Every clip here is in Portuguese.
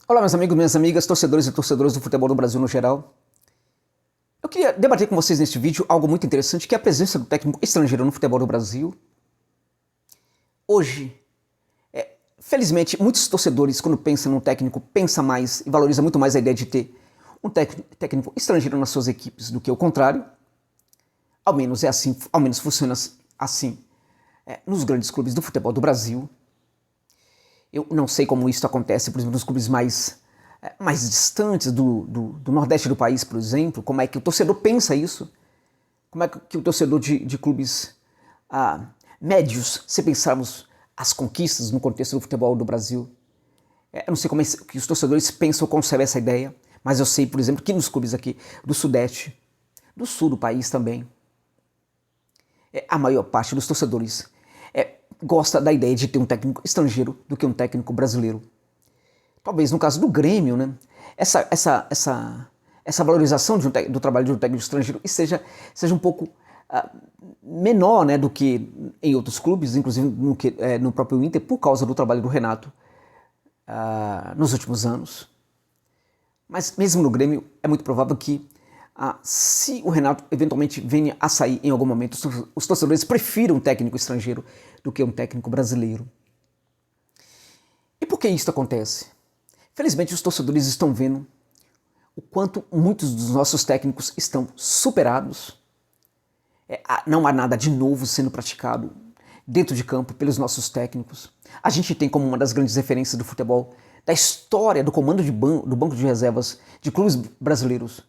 Olá, meus amigos, minhas amigas, torcedores e torcedoras do futebol do Brasil no geral. Eu queria debater com vocês neste vídeo algo muito interessante, que é a presença do técnico estrangeiro no futebol do Brasil. Hoje, felizmente, muitos torcedores, quando pensam num técnico, pensam mais e valorizam muito mais a ideia de ter um técnico estrangeiro nas suas equipes do que o contrário. Ao menos é assim, ao menos funciona assim nos grandes clubes do futebol do Brasil. Eu não sei como isso acontece, por exemplo, nos clubes mais distantes do nordeste do país, por exemplo. Como é que o torcedor pensa isso? Como é que o torcedor de clubes médios, se pensarmos as conquistas no contexto do futebol do Brasil, eu não sei como é que os torcedores pensam ou concebem essa ideia, mas eu sei, por exemplo, que nos clubes aqui do sudeste, do sul do país também, a maior parte dos torcedores gosta da ideia de ter um técnico estrangeiro do que um técnico brasileiro. Talvez no caso do Grêmio, né, essa valorização do trabalho de um técnico estrangeiro seja um pouco menor, né, do que em outros clubes, inclusive no próprio Inter, por causa do trabalho do Renato nos últimos anos. Mas mesmo no Grêmio, é muito provável que se o Renato eventualmente venha a sair em algum momento, os torcedores prefiram um técnico estrangeiro do que um técnico brasileiro. E por que isso acontece? Felizmente os torcedores estão vendo o quanto muitos dos nossos técnicos estão superados. Não há nada de novo sendo praticado dentro de campo pelos nossos técnicos. A gente tem como uma das grandes referências do futebol, da história do comando do banco de reservas de clubes brasileiros,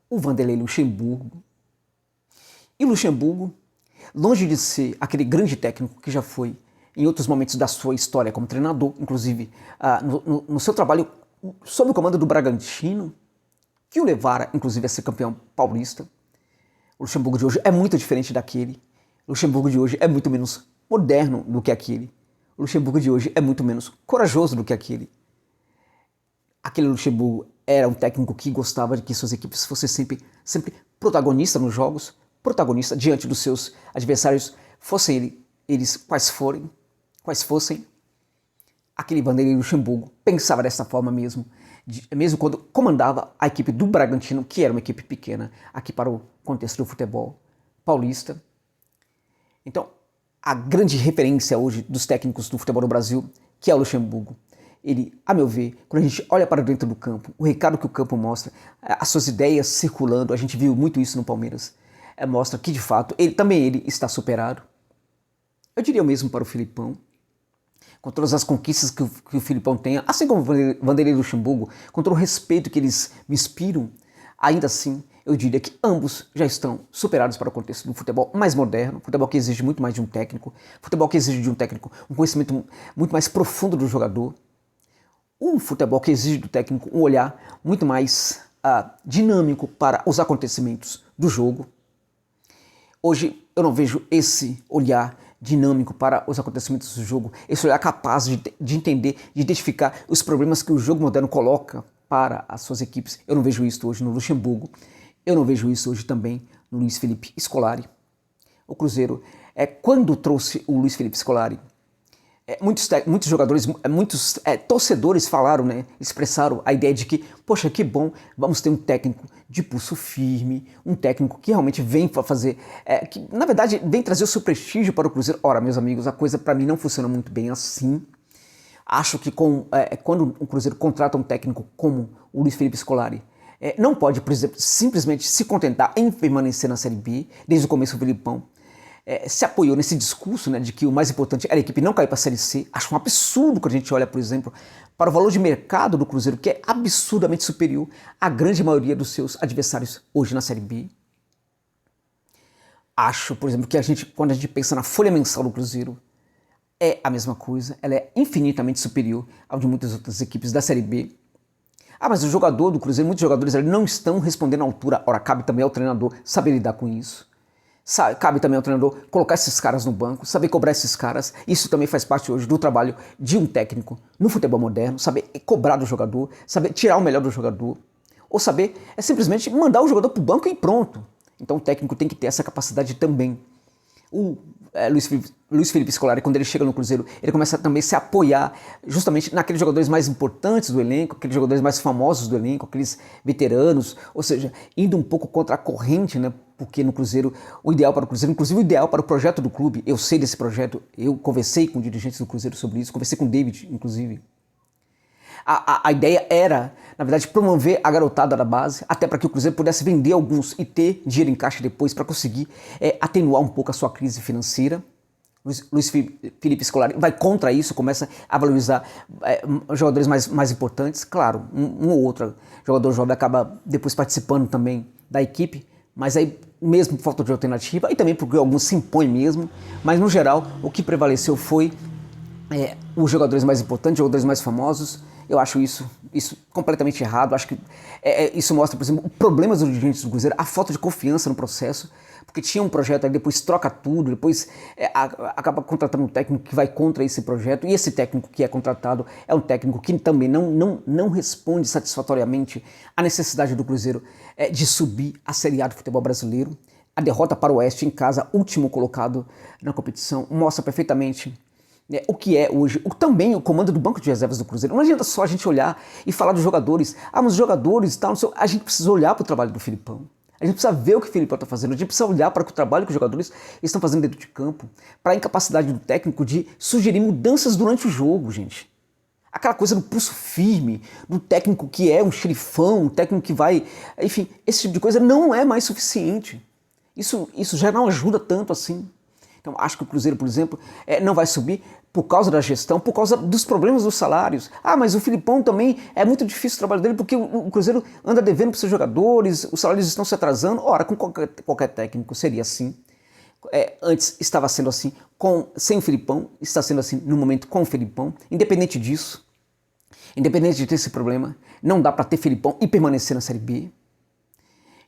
o Vanderlei Luxemburgo. E Luxemburgo, longe de ser aquele grande técnico que já foi em outros momentos da sua história como treinador, inclusive no seu trabalho sob o comando do Bragantino, que o levara inclusive a ser campeão paulista, o Luxemburgo de hoje é muito diferente daquele. O Luxemburgo de hoje é muito menos moderno do que aquele. O Luxemburgo de hoje é muito menos corajoso do que aquele. Aquele Luxemburgo era um técnico que gostava de que suas equipes fossem sempre protagonistas nos jogos, protagonista diante dos seus adversários, fossem eles quais fossem. Aquele Vanderlei Luxemburgo pensava dessa forma mesmo quando comandava a equipe do Bragantino, que era uma equipe pequena, aqui para o contexto do futebol paulista. Então, a grande referência hoje dos técnicos do futebol do Brasil, que é o Luxemburgo, ele, a meu ver, quando a gente olha para dentro do campo, o recado que o campo mostra, as suas ideias circulando, a gente viu muito isso no Palmeiras, mostra que de fato ele está superado. Eu diria o mesmo para o Filipão, com todas as conquistas que o Filipão tem, assim como o Vanderlei Luxemburgo, com todo o respeito que eles me inspiram, ainda assim eu diria que ambos já estão superados para o contexto do futebol mais moderno, futebol que exige muito mais de um técnico, futebol que exige de um técnico um conhecimento muito mais profundo do jogador, um futebol que exige do técnico um olhar muito mais dinâmico para os acontecimentos do jogo. Hoje eu não vejo esse olhar dinâmico para os acontecimentos do jogo, esse olhar capaz de entender, de identificar os problemas que o jogo moderno coloca para as suas equipes. Eu não vejo isso hoje no Luxemburgo, eu não vejo isso hoje também no Luiz Felipe Scolari. O Cruzeiro, quando trouxe o Luiz Felipe Scolari, muitos jogadores, muitos torcedores falaram, né, expressaram a ideia de que, poxa, que bom, vamos ter um técnico de pulso firme, um técnico que realmente vem para fazer, que na verdade vem trazer o seu prestígio para o Cruzeiro. Ora, meus amigos, a coisa para mim não funciona muito bem assim. Acho que quando o Cruzeiro contrata um técnico como o Luiz Felipe Scolari, não pode, por exemplo, simplesmente se contentar em permanecer na Série B. Desde o começo o Filipão se apoiou nesse discurso, né, de que o mais importante era a equipe não cair para a Série C. Acho um absurdo quando a gente olha, por exemplo, para o valor de mercado do Cruzeiro, que é absurdamente superior à grande maioria dos seus adversários hoje na Série B. Acho, por exemplo, que quando a gente pensa na folha mensal do Cruzeiro, é a mesma coisa, ela é infinitamente superior ao de muitas outras equipes da Série B. Mas o jogador do Cruzeiro, muitos jogadores não estão respondendo à altura. Ora, cabe também ao treinador saber lidar com isso. Cabe também ao treinador colocar esses caras no banco, saber cobrar esses caras. Isso também faz parte hoje do trabalho de um técnico no futebol moderno, saber cobrar do jogador, saber tirar o melhor do jogador, ou saber simplesmente mandar o jogador para o banco e pronto. Então o técnico tem que ter essa capacidade também. Luiz Felipe Scolari, quando ele chega no Cruzeiro, ele começa também a se apoiar justamente naqueles jogadores mais importantes do elenco, aqueles jogadores mais famosos do elenco, aqueles veteranos, ou seja, indo um pouco contra a corrente, né? Porque no Cruzeiro, o ideal para o Cruzeiro, inclusive o ideal para o projeto do clube, eu sei desse projeto, eu conversei com dirigentes do Cruzeiro sobre isso, conversei com o David, inclusive. A ideia era, na verdade, promover a garotada da base, até para que o Cruzeiro pudesse vender alguns e ter dinheiro em caixa depois para conseguir atenuar um pouco a sua crise financeira. Luiz Felipe Scolari vai contra isso, começa a valorizar jogadores mais importantes. Claro, um ou outro jogador jovem acaba depois participando também da equipe, mas aí mesmo por falta de alternativa, e também porque alguns se impõem mesmo, mas no geral o que prevaleceu foi os jogadores mais importantes, jogadores mais famosos. Eu acho isso completamente errado. Acho que isso mostra, por exemplo, problemas dos dirigentes do Cruzeiro, a falta de confiança no processo, porque tinha um projeto, aí depois troca tudo, depois acaba contratando um técnico que vai contra esse projeto, e esse técnico que é contratado é um técnico que também não responde satisfatoriamente à necessidade do Cruzeiro de subir a Série A do futebol brasileiro. A derrota para o Oeste em casa, último colocado na competição, mostra perfeitamente o que é hoje, também o comando do banco de reservas do Cruzeiro. Não adianta só a gente olhar e falar dos jogadores. Mas os jogadores, tal, a gente precisa olhar para o trabalho do Filipão. A gente precisa ver o que o Filipão está fazendo. A gente precisa olhar para o trabalho que os jogadores estão fazendo dentro de campo, para a incapacidade do técnico de sugerir mudanças durante o jogo, gente. Aquela coisa do pulso firme, do técnico que é um xerifão, um técnico que vai... Enfim, esse tipo de coisa não é mais suficiente. Isso já não ajuda tanto assim. Então, acho que o Cruzeiro, por exemplo, não vai subir por causa da gestão, por causa dos problemas dos salários. Mas o Filipão também, é muito difícil o trabalho dele, porque o Cruzeiro anda devendo para os seus jogadores, os salários estão se atrasando. Ora, com qualquer técnico seria assim. Antes estava sendo assim sem o Filipão, está sendo assim no momento com o Filipão. Independente disso, independente de ter esse problema, não dá para ter Filipão e permanecer na Série B.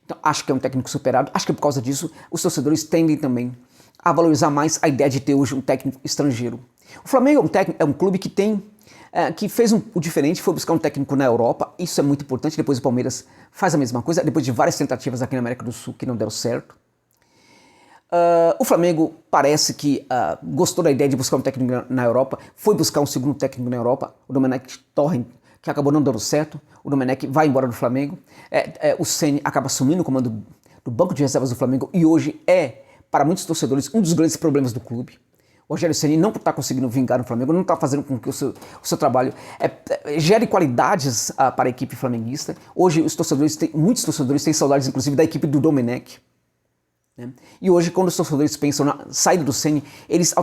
Então, acho que é um técnico superado. Acho que por causa disso, os torcedores tendem também a valorizar mais a ideia de ter hoje um técnico estrangeiro. O Flamengo é um clube que fez o diferente, foi buscar um técnico na Europa. Isso é muito importante. Depois o Palmeiras faz a mesma coisa, depois de várias tentativas aqui na América do Sul que não deram certo. O Flamengo parece que gostou da ideia de buscar um técnico na Europa, foi buscar um segundo técnico na Europa, o Domenech Torrent, que acabou não dando certo. O Domenech vai embora do Flamengo. O Ceni acaba assumindo o comando do banco de reservas do Flamengo e hoje para muitos torcedores, um dos grandes problemas do clube. O Rogério Ceni não está conseguindo vingar no Flamengo, não está fazendo com que o seu trabalho gere qualidades para a equipe flamenguista. Hoje muitos torcedores têm saudades, inclusive, da equipe do Domenech. Né? E hoje, quando os torcedores pensam na saída do Ceni, eles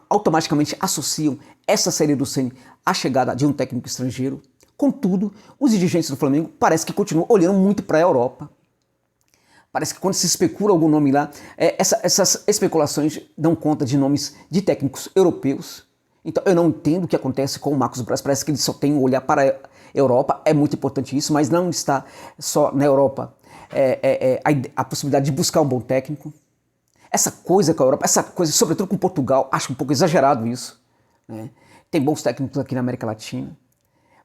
automaticamente associam essa saída do Ceni à chegada de um técnico estrangeiro. Contudo, os dirigentes do Flamengo parece que continuam olhando muito para a Europa. Parece que quando se especula algum nome lá, essas especulações dão conta de nomes de técnicos europeus. Então eu não entendo o que acontece com o Marcos Braz. Parece que ele só tem um olhar para a Europa. É muito importante isso, mas não está só na Europa a possibilidade de buscar um bom técnico. Essa coisa com a Europa, essa coisa sobretudo com Portugal, acho um pouco exagerado isso. Né? Tem bons técnicos aqui na América Latina.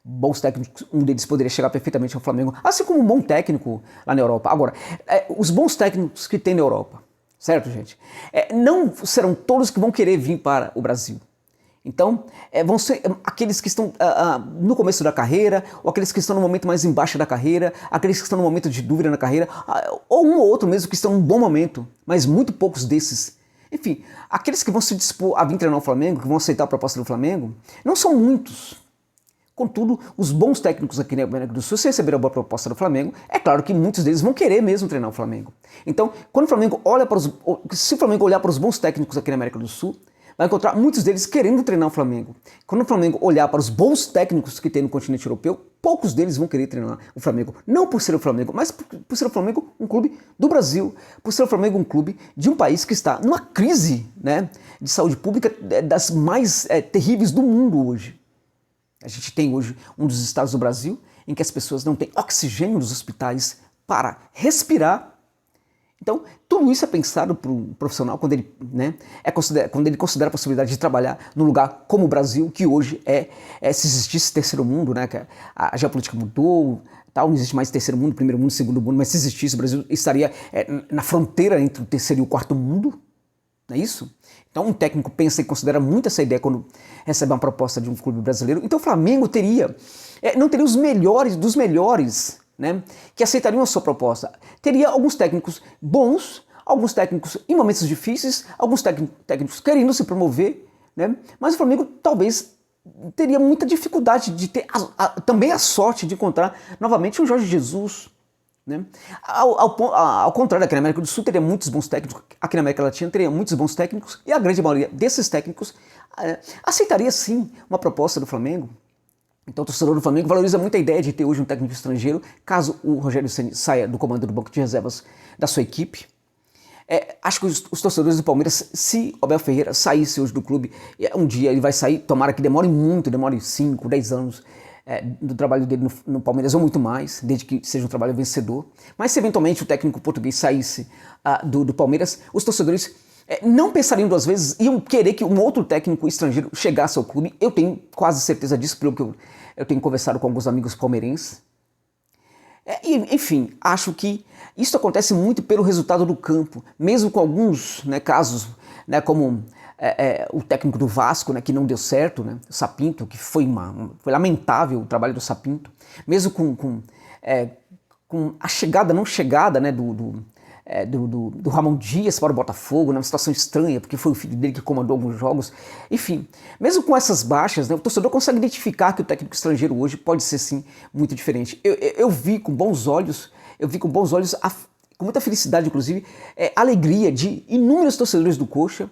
Bons técnicos, um deles poderia chegar perfeitamente ao Flamengo, assim como um bom técnico lá na Europa. Agora, os bons técnicos que tem na Europa, certo, gente? Não serão todos que vão querer vir para o Brasil. Então, vão ser aqueles que estão no começo da carreira, ou aqueles que estão no momento mais embaixo da carreira, aqueles que estão no momento de dúvida na carreira, ou um ou outro mesmo que estão num bom momento, mas muito poucos desses. Enfim, aqueles que vão se dispor a vir treinar o Flamengo, que vão aceitar a proposta do Flamengo, não são muitos. Contudo, os bons técnicos aqui na América do Sul, se receberam a boa proposta do Flamengo, é claro que muitos deles vão querer mesmo treinar o Flamengo. Então, quando o Flamengo se o Flamengo olhar para os bons técnicos aqui na América do Sul, vai encontrar muitos deles querendo treinar o Flamengo. Quando o Flamengo olhar para os bons técnicos que tem no continente europeu, poucos deles vão querer treinar o Flamengo. Não por ser o Flamengo, mas por ser o Flamengo um clube do Brasil, por ser o Flamengo um clube de um país que está numa crise, né, de saúde pública das mais terríveis do mundo hoje. A gente tem hoje um dos estados do Brasil em que as pessoas não têm oxigênio nos hospitais para respirar. Então, tudo isso é pensado por um profissional quando ele, quando ele considera a possibilidade de trabalhar num lugar como o Brasil, que hoje se existisse terceiro mundo, né, que a geopolítica mudou, não existe mais terceiro mundo, primeiro mundo, segundo mundo, mas se existisse, o Brasil estaria na fronteira entre o terceiro e o quarto mundo. não é isso? Então um técnico pensa e considera muito essa ideia quando recebe uma proposta de um clube brasileiro. Então o Flamengo não teria os melhores dos melhores, né, que aceitariam a sua proposta. Teria alguns técnicos bons, alguns técnicos em momentos difíceis, alguns técnicos querendo se promover, né, mas o Flamengo talvez teria muita dificuldade de ter também a sorte de encontrar novamente um Jorge Jesus, né? Ao contrário, aqui na América do Sul teria muitos bons técnicos, aqui na América Latina teria muitos bons técnicos, e a grande maioria desses técnicos aceitaria sim uma proposta do Flamengo. Então o torcedor do Flamengo valoriza muito a ideia de ter hoje um técnico estrangeiro, caso o Rogério Ceni saia do comando do banco de reservas da sua equipe. Acho que os torcedores do Palmeiras, se o Abel Ferreira saísse hoje do clube, um dia ele vai sair, tomara que demore muito, demore 5, 10 anos, do trabalho dele no Palmeiras, ou muito mais, desde que seja um trabalho vencedor. Mas se eventualmente o técnico português saísse do Palmeiras, os torcedores não pensariam duas vezes, iam querer que um outro técnico estrangeiro chegasse ao clube. Eu tenho quase certeza disso, pelo que eu tenho conversado com alguns amigos palmeirenses. Enfim, acho que isso acontece muito pelo resultado do campo, mesmo com alguns, né, casos, né, como o técnico do Vasco, né, que não deu certo, né, o Sapinto, que foi lamentável o trabalho do Sapinto, mesmo com a chegada, não chegada, né, do Ramon Dias para o Botafogo, né, uma situação estranha, porque foi o filho dele que comandou alguns jogos. Enfim, mesmo com essas baixas, né, o torcedor consegue identificar que o técnico estrangeiro hoje pode ser sim muito diferente. Eu vi com bons olhos, com muita felicidade, inclusive, a alegria de inúmeros torcedores do Coxa,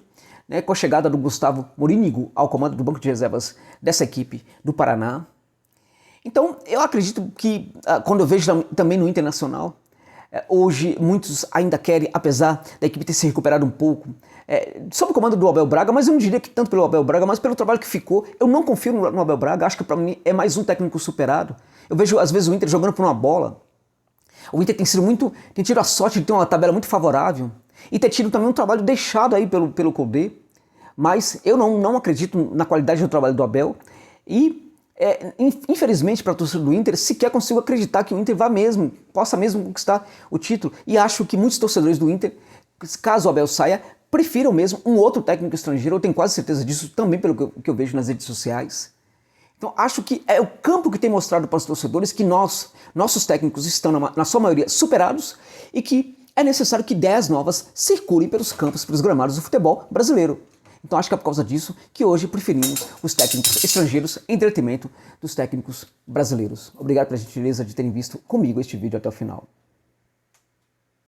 né, com a chegada do Gustavo Morínigo ao comando do banco de reservas dessa equipe do Paraná. Então, eu acredito que, quando eu vejo também no Internacional, hoje muitos ainda querem, apesar da equipe ter se recuperado um pouco, sob o comando do Abel Braga, mas eu não diria que tanto pelo Abel Braga, mas pelo trabalho que ficou. Eu não confio no Abel Braga, acho que para mim é mais um técnico superado. Eu vejo às vezes o Inter jogando por uma bola. O Inter tem tido a sorte de ter uma tabela muito favorável e ter tido também um trabalho deixado aí pelo Cudê, mas eu não acredito na qualidade do trabalho do Abel e infelizmente para a torcida do Inter sequer consigo acreditar que o Inter possa mesmo conquistar o título, e acho que muitos torcedores do Inter, caso o Abel saia, prefiram mesmo um outro técnico estrangeiro. Eu tenho quase certeza disso também pelo que eu vejo nas redes sociais. Então acho que é o campo que tem mostrado para os torcedores que nossos técnicos estão na sua maioria superados e que é necessário que ideias novas circulem pelos campos, pelos gramados do futebol brasileiro. Então acho que é por causa disso que hoje preferimos os técnicos estrangeiros em detrimento dos técnicos brasileiros. Obrigado pela gentileza de terem visto comigo este vídeo até o final.